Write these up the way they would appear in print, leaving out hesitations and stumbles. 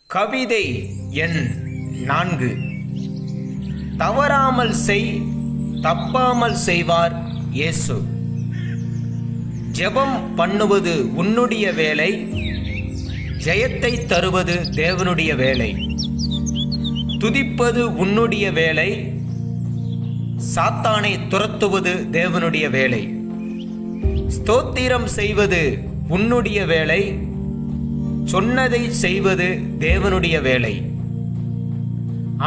கவிதை எண் 4. தவறாமல் செய், தப்பாமல் செய்வார் இயேசு. ஜெபம் பண்ணுவது உன்னுடைய வேலை, ஜெயத்தை தருவது தேவனுடைய வேலை. துதிப்பது உன்னுடைய வேலை, சாத்தானை துரத்துவது தேவனுடைய வேலை. ஸ்தோத்திரம் செய்வது உன்னுடைய வேலை, சொன்னதை செய்வது தேவனுடைய வேலை.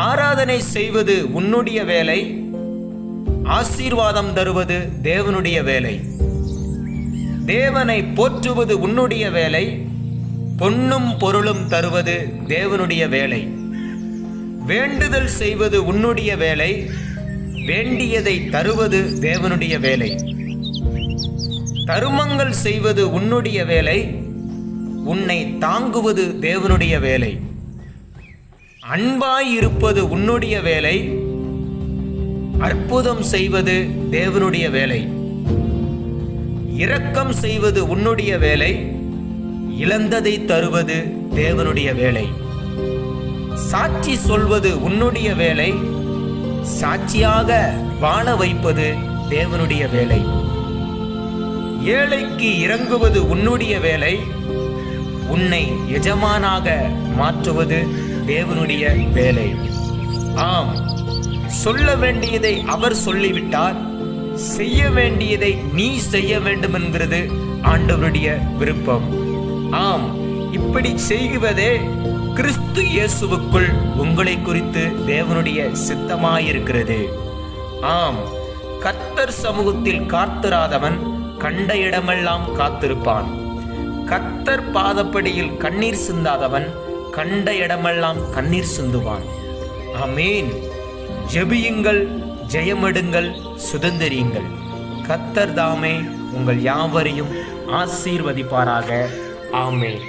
ஆராதனை செய்வது உன்னுடைய வேலை, ஆசீர்வாதம் தருவது தேவனுடைய வேலை. தேவனை போற்றுவது உன்னுடைய வேலை, பொன்னும் பொருளும் தருவது தேவனுடைய வேலை. வேண்டுதல் செய்வது உன்னுடைய வேலை, வேண்டியதை தருவது தேவனுடைய வேலை. தருமங்கள் செய்வது உன்னுடைய வேலை, உன்னை தாங்குவது தேவனுடைய வேலை. அன்பாய் இருப்பது உன்னுடைய வேலை, அற்புதம் செய்வது தேவனுடைய வேலை. இரக்கம் செய்வது உன்னுடைய வேலை, இழந்ததை தருவது தேவனுடைய வேலை. சாட்சி சொல்வது உன்னுடைய வேலை, சாட்சியாக வாழ வைப்பது தேவனுடைய வேலை. ஏழைக்கு இறங்குவது உன்னுடைய வேலை, உன்னை எஜமானாக மாற்றுவது தேவனுடைய வேலை. ஆம், சொல்ல வேண்டியதை அவர் சொல்லிவிட்டார், செய்ய வேண்டியதை நீ செய்ய வேண்டும் என்கிறது ஆண்டவருடைய விருப்பம். ஆம், இப்படி செய்வதே கிறிஸ்து இயேசுவுக்குள் உங்களை குறித்து தேவனுடைய சித்தமாயிருக்கிறது. ஆம், கர்த்தர் சமூகத்தில் காத்திராதவன் கண்ட இடமெல்லாம் காத்திருப்பான். கர்த்தர் பாதப்படியில் கண்ணீர் சிந்தாதவன் கண்ட இடமெல்லாம் கண்ணீர் சிந்துவான். ஆமேன். ஜெபியுங்கள், ஜெயமெடுங்கள், சுதந்திரியுங்கள். கர்த்தர் தாமே உங்கள் யாவரையும் ஆசீர்வதிப்பாராக. ஆமேன்.